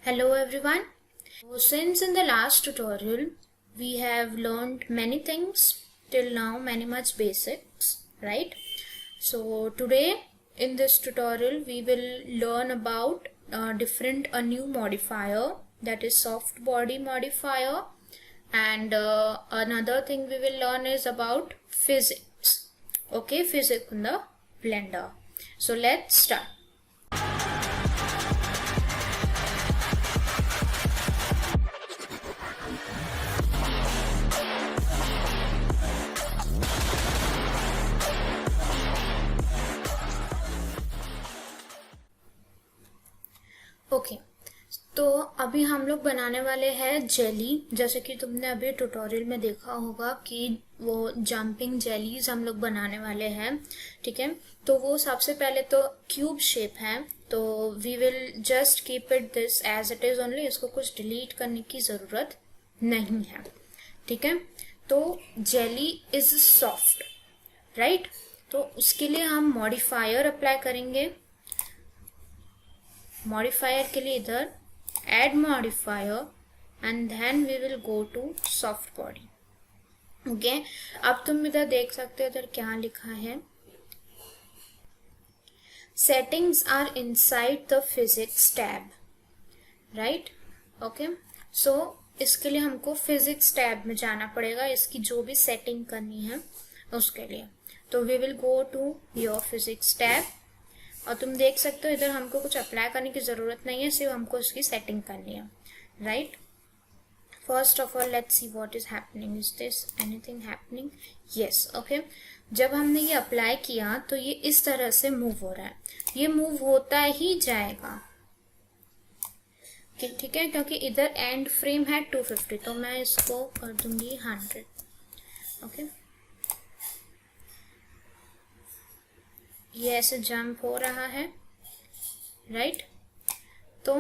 Hello everyone. Since in the last tutorial we have learned many things till now, many much basics, right? So today in this tutorial we will learn about a new modifier, that is soft body modifier, and another thing we will learn is about physics. Okay, physics in the blender. So let's start. Okay तो अभी हम लोग बनाने वाले हैं jelly. जैसे कि तुमने अभी ट्यूटोरियल में देखा होगा कि वो जंपिंग जेलीज हम लोग बनाने वाले हैं, ठीक है। तो वो सबसे पहले तो क्यूब शेप है, तो we will just keep it this as it is only, इसको कुछ डिलीट करने की ज़रूरत नहीं है, ठीक है। तो जेली इज सॉफ्ट, राइट। तो उसके लिए हम मॉडिफायर अप्लाई करेंगे। मॉडिफायर के लिए इधर add modifier and then we will go to soft body. Okay, अब तुम इधर देख सकते हो इधर क्या लिखा है, settings are inside the physics tab, right. Okay, so इसके लिए हमको फिजिक्स टैब में जाना पड़ेगा, इसकी जो भी सेटिंग करनी है उसके लिए। तो we will go to your physics tab और तुम देख सकते हो इधर हमको कुछ अप्लाई करने की ज़रूरत नहीं है, सिर्फ हमको इसकी सेटिंग करनी है, right. First of all let's see what is happening, is this anything happening, yes. Okay, जब हमने ये अप्लाई किया तो ये इस तरह से मूव हो रहा है, ये मूव होता ही जाएगा, ठीक है, क्योंकि इधर एंड फ्रेम है 250, तो मैं इसको कर दूंगी 100। ओके, ये ऐसे जंप हो रहा है, राइट। तो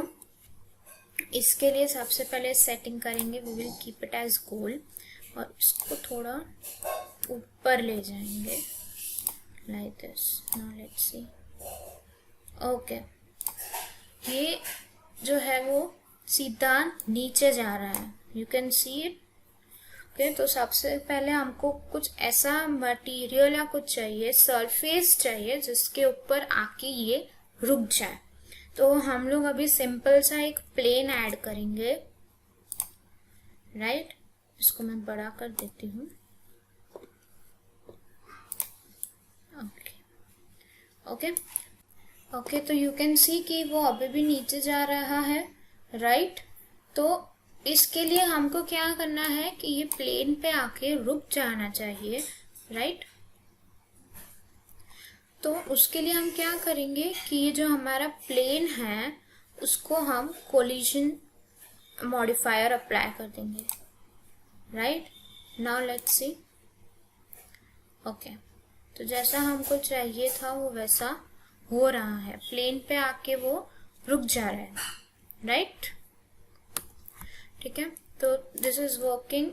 इसके लिए सबसे पहले सेटिंग करेंगे, we will keep it as goal और इसको थोड़ा ऊपर ले जाएंगे like this. Now let's see. Okay, ये जो है वो सीधा नीचे जा रहा है, you can see it. Okay, तो सबसे पहले हमको कुछ ऐसा मटेरियल या कुछ चाहिए, सरफेस चाहिए जिसके ऊपर आके ये रुक जाए। तो हम लोग अभी सिंपल सा एक प्लेन ऐड करेंगे, राइट। इसको मैं बड़ा कर देती हूँ। ओके, ओके, तो यू कैन सी कि वो अभी भी नीचे जा रहा है, राइट। तो इसके लिए हमको क्या करना है कि ये प्लेन पे आके रुक जाना चाहिए, राइट। तो उसके लिए हम क्या करेंगे कि ये जो हमारा प्लेन है उसको हम कोलिजन मॉडिफायर अप्लाई कर देंगे, right. Now let's see. Okay, तो जैसा हमको चाहिए था वो वैसा हो रहा है, प्लेन पे आके वो रुक जा रहा है, राइट, ठीक है। तो this is working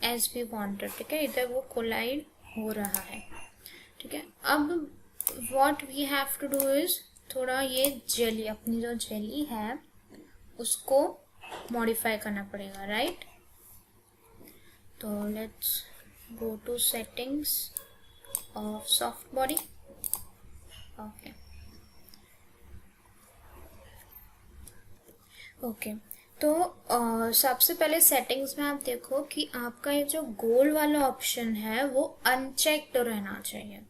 as we wanted, ठीक है। इधर वो कोलाइड हो रहा है, ठीक है। अब what we have to do is थोड़ा ये जेली, अपनी जो जेली है उसको मॉडिफाई करना पड़ेगा, राइट। तो let's go to settings of soft body. Okay, okay, तो सबसे पहले सेटिंग्स में आप देखो कि आपका ये जो गोल वाला ऑप्शन है वो अनचेक्ड रहना चाहिए,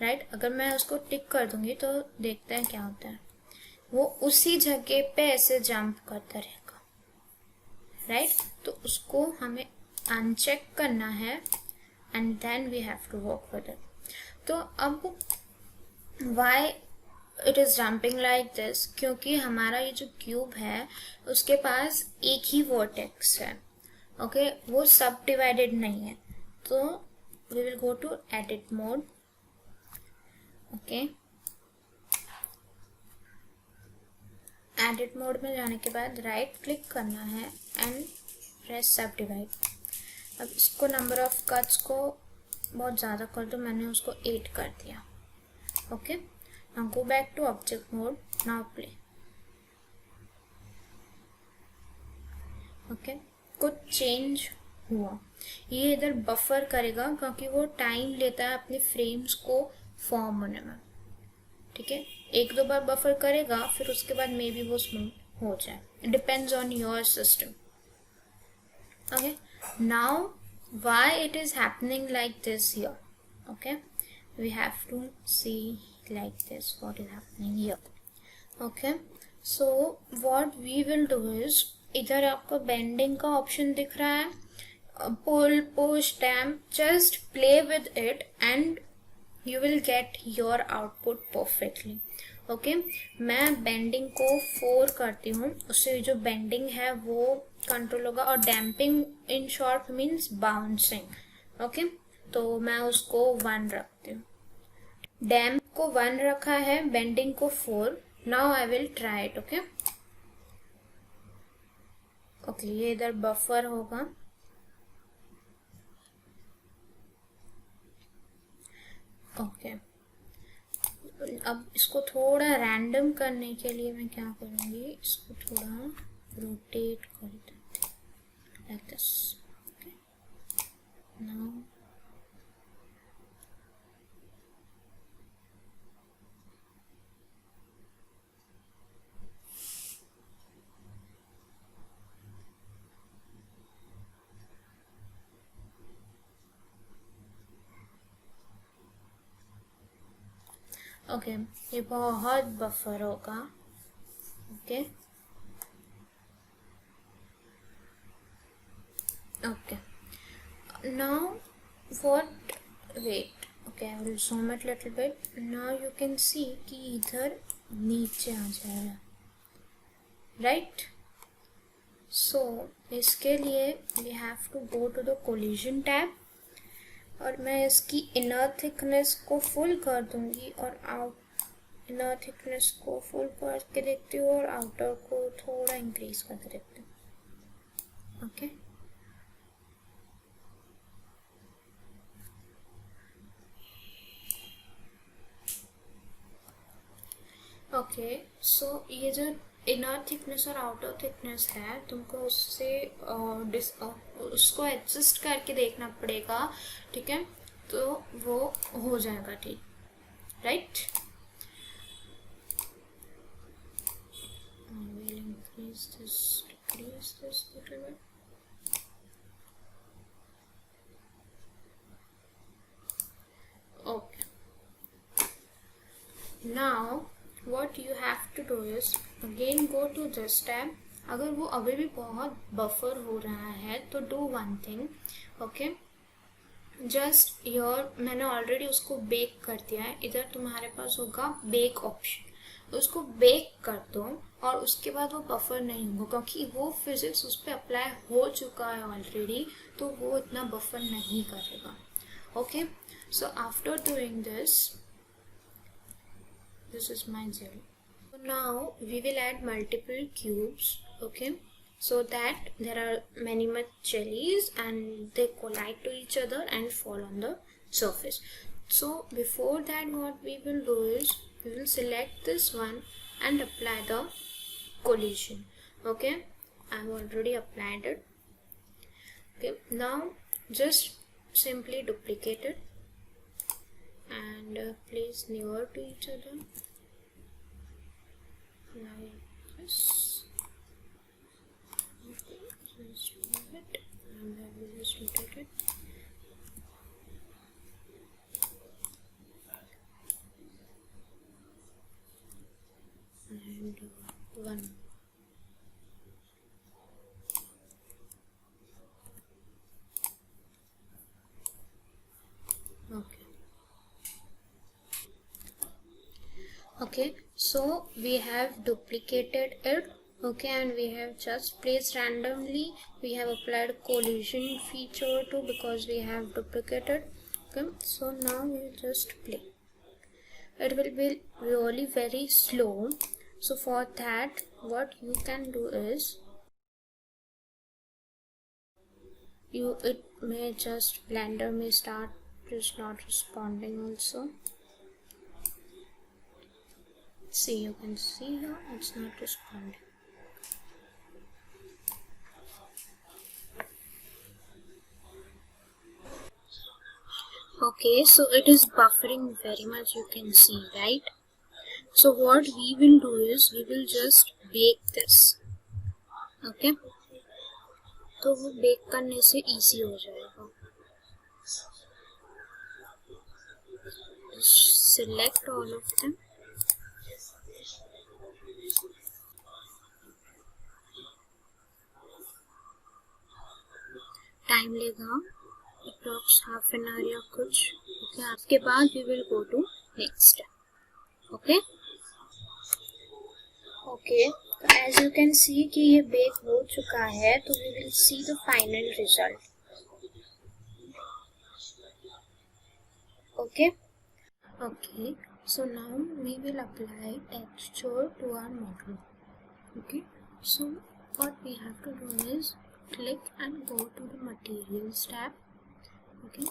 राइट। अगर मैं उसको टिक कर दूंगी तो देखते हैं क्या होता है, वो उसी जगह पे ऐसे जंप करता रहेगा, राइट। तो उसको हमें अनचेक करना है and then we have to work with it. तो अब why it is jumping like this, क्योंकि हमारा ये जो क्यूब है उसके पास एक ही वर्टेक्स है, ओके, वो सब डिवाइडेड नहीं है। तो we will go to edit mode. Okay, edit mode में जाने के बाद राइट क्लिक करना है एंड प्रेस सब डिवाइड। अब इसको नंबर ऑफ कट्स को बहुत ज़्यादा कर दो, मैंने उसको 8 कर दिया। Okay, now go back to object mode, now play। Okay, कुछ चेंज हुआ, ये इधर बफर करेगा क्योंकि वो टाइम लेता है अपने फ्रेम्स को फॉर्म होने में, ठीक है। एक दो बार बफर करेगा, फिर उसके बाद मे बी वो स्मूथ हो जाए, depends on your system. Okay, now why it is happening like this here? Okay, we have to see like this what is happening here. Okay, so what we will do is, इधर आपको bending का option दिख रहा है, pull push damp, just play with it and you will get your output perfectly. ओके, मैं bending को 4 करती हूँ, उससे जो बेंडिंग है वो कंट्रोल होगा, और damping in short means bouncing. Okay, तो मैं उसको 1 रखती हूँ, डैम्प को 1 रखा है, बेंडिंग को 4। Now I will try it. Okay okay, ये इधर बफर होगा, ओके अब इसको थोड़ा रैंडम करने के लिए मैं क्या करूँगी, इसको थोड़ा रोटेट कर देती हूँ like this. Okay, now okay, ये बहुत बफर होगा। Okay okay, now what, wait, okay I will zoom it little bit. Now you can see कि इधर नीचे आ जाएगा, राइट। सो इसके लिए we have to go to the collision tab, और मैं इसकी इनर थिकनेस को फुल कर दूंगी और आउट इनर थिकनेस को फुल करके देखती हूँ और आउटर को थोड़ा इंक्रीज करके देखती हूँ। ओके ओके, सो ये जो इनर थिकनेस और आउटर थिकनेस है, तुमको उससे उसको एडजस्ट करके देखना पड़ेगा, ठीक है, तो वो हो जाएगा, ठीक, right. I will increase this, decrease this little bit. Okay, now what you have to do is again go to this tab. अगर वो अभी भी बहुत बफर हो रहा है तो do one thing, okay, just your, मैंने ऑलरेडी उसको बेक कर दिया है, इधर तुम्हारे पास होगा बेक ऑप्शन, उसको बेक कर दो और उसके बाद वो बफर नहीं होगा क्योंकि वो फिजिक्स उस पर अप्लाई हो चुका है ऑलरेडी, तो वो इतना बफर नहीं करेगा। Okay, so after doing this, this is my gel. So now we will add multiple cubes, okay, so that there are many much jellies and they collide to each other and fall on the surface. So before that what we will do is we will select this one and apply the collision. Okay, I have already applied it. Okay, now just simply duplicate it and place near to each other like this. Okay, just move it and I will just rotate it. And one. Okay. Okay, so we have duplicated it, okay, and we have just placed randomly. We have applied collision feature too because we have duplicated. Okay, so now we just play. It will be really very slow. So for that, what you can do is it may just Blender may start just not responding also. See, you can see here it's not responding. Okay, so it is buffering very much, you can see, right? So what we will do is we will just bake this. Okay, तो वो bake करने से easy हो जाएगा. Select all of them. Time लेगा approx half an hour या कुछ. Okay, उसके बाद we will go to next step. Okay okay, तो एज यू कैन सी कि ये बेक हो चुका है, तो we will see the final result. Okay okay, so now we will apply texture to our model. Okay, so what we have to do is click and go to the materials tab. Okay,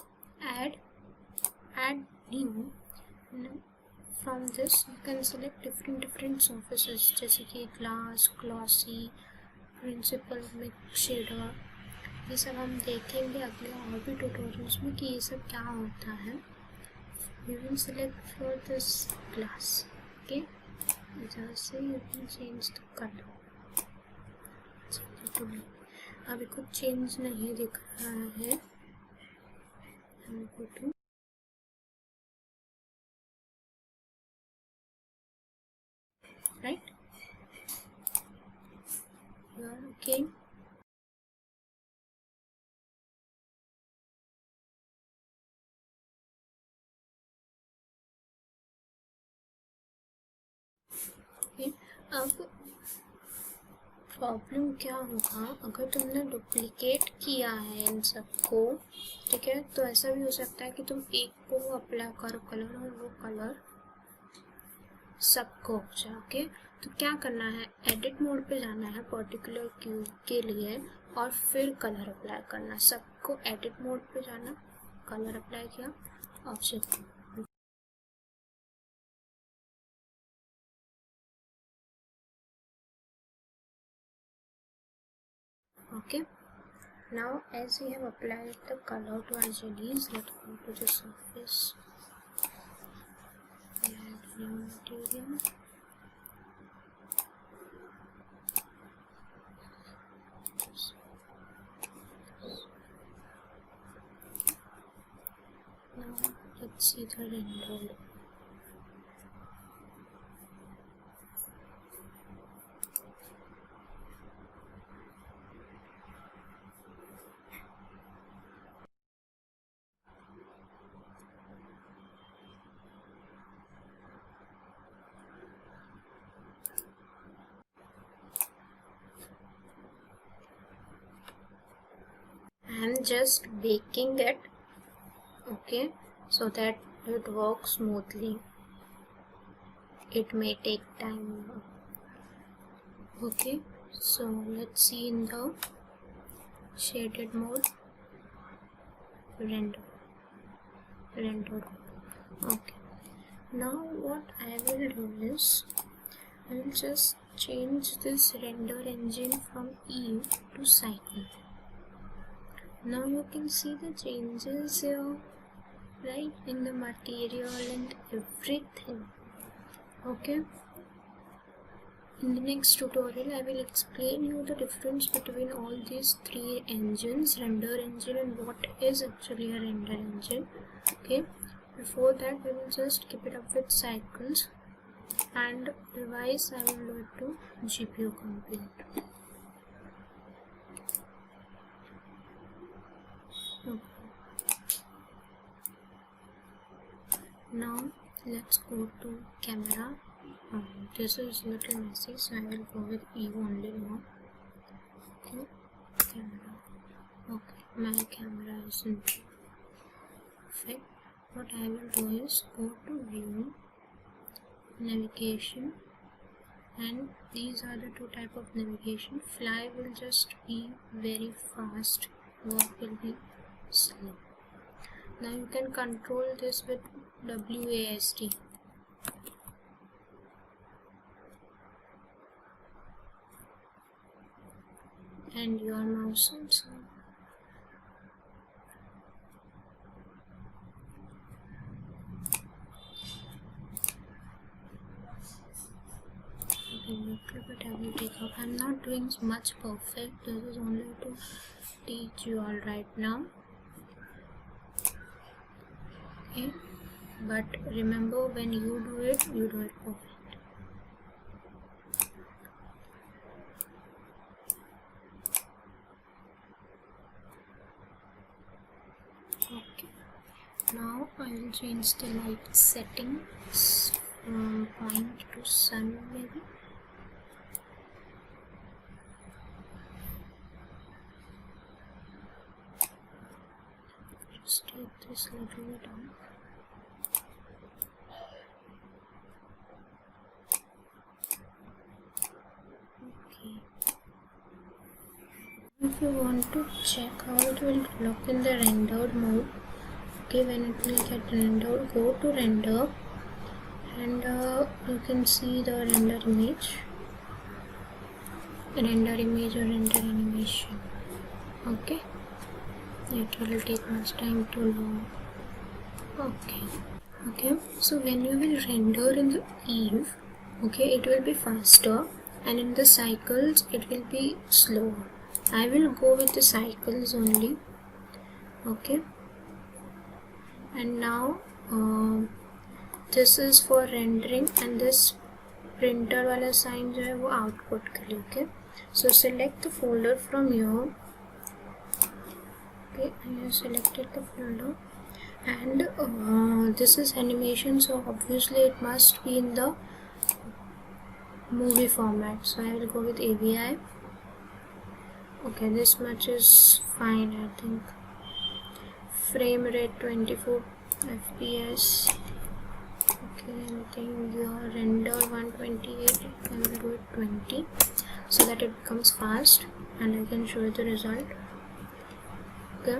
add new. Now from this you can select different surfaces जैसे कि glass, glossy, principal, mix shader. ये सब हम देखेंगे अगले और भी tutorials में कि ये सब क्या होता है. We will select for this glass. Okay, just say you can change the color. अभी कुछ चेंज नहीं दिख रहा है. हमको तो right, you are okay. Okay, अब प्रॉब्लम क्या होगा अगर तुमने डुप्लीकेट किया है इन सबको. ठीक है, तो ऐसा भी हो सकता है कि तुम एक को अप्लाई करो कलर और वो कलर सबको हो जाए. ओके, तो क्या करना है, एडिट मोड पे जाना है पर्टिकुलर क्यूब के लिए और फिर कलर अप्लाई करना. सबको एडिट मोड पे जाना, कलर अप्लाई किया, object. Okay, now as we have applied the color to our jellies, let's go to the surface. Add new material. Now let's see the render. I'm just baking it, okay, so that it works smoothly. It may take time. Okay, so let's see in the shaded mode, render. Okay, now what I will do is I will just change this render engine from E to cycle. Now you can see the changes here, right, in the material and everything. Okay, in the next tutorial I will explain you the difference between all these three engines, render engine and what is actually a render engine. Okay, before that we will just keep it up with cycles, and device I will do it to GPU compute. Okay. Now let's go to camera. This is little messy, so I will go with E only now. Okay, camera. Okay, my camera is in perfect. What I will do is go to view, navigation, and these are the two type of navigation. Fly will just be very fast, walk will be slow. Now you can control this with WASD. And your mouse also. will take up. I'm not doing much perfect. This is only to teach you all right now. Okay, but remember, when you do it perfect. Okay, now I will change the light settings from point to sun maybe. Just take this little bit down. Okay. If you want to check how it will look in the rendered mode, okay, when it will get rendered, go to render and you can see the render image or render animation. Okay, it will take much time to load. Okay, so when you will render in the Eve, okay, it will be faster, and in the cycles it will be slower. I will go with the cycles only. Okay, and now this is for rendering, and this printer वाला sign जो है वो output के लिए. Okay, so select the folder from here. Okay, I have selected the folder, and this is animation, so obviously it must be in the movie format, so I will go with AVI. Okay, this much is fine, I think. Frame rate 24 FPS. Okay, I think your render 128, I will do it 20 so that it becomes fast and I can show you the result. Okay,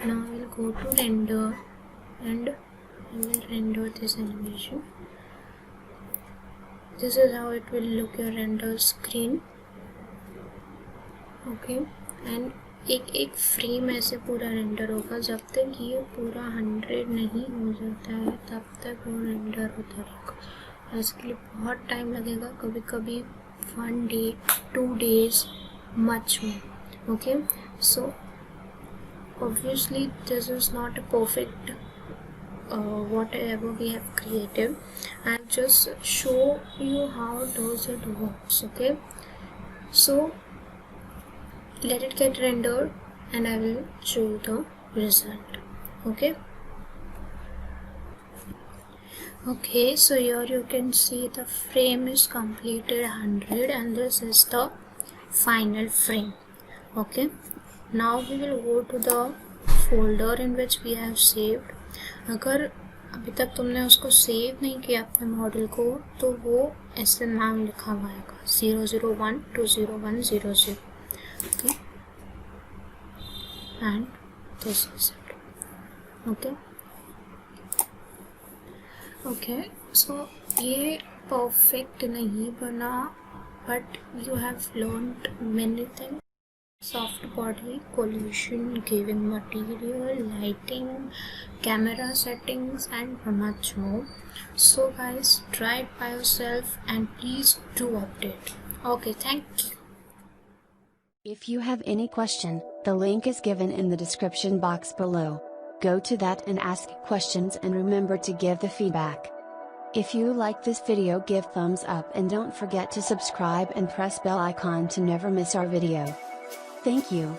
now I will go to render and I will render this animation. This is how it will look, your render screen. Okay, and एक frame ऐसे पूरा render होगा. जब तक ये पूरा 100 नहीं हो जाता है तब तक वो रेंडर होता रहेगा. इसके लिए बहुत टाइम लगेगा, कभी कभी 1 day 2 days much more. Okay, so obviously this is not a perfect whatever we have created. I just show you how does it works. Okay, so let it get rendered and I will show you the result. Okay, so here you can see the frame is completed 100 and this is the final frame. Okay, now we will go to the folder in which we have saved. अगर अभी तक तुमने उसको save नहीं किया अपने model को तो वो ऐसे नाम लिखा हुआ आएगा 001201000. Okay, and this is it. Okay, so ये perfect नहीं बना, but you have learned many things. Soft body, collision, giving material, lighting, camera settings and much more. So guys, try it by yourself and please do update. Okay, thank you. If you have any question, the link is given in the description box below. Go to that and ask questions and remember to give the feedback. If you like this video, give thumbs up and don't forget to subscribe and press bell icon to never miss our video. Thank you.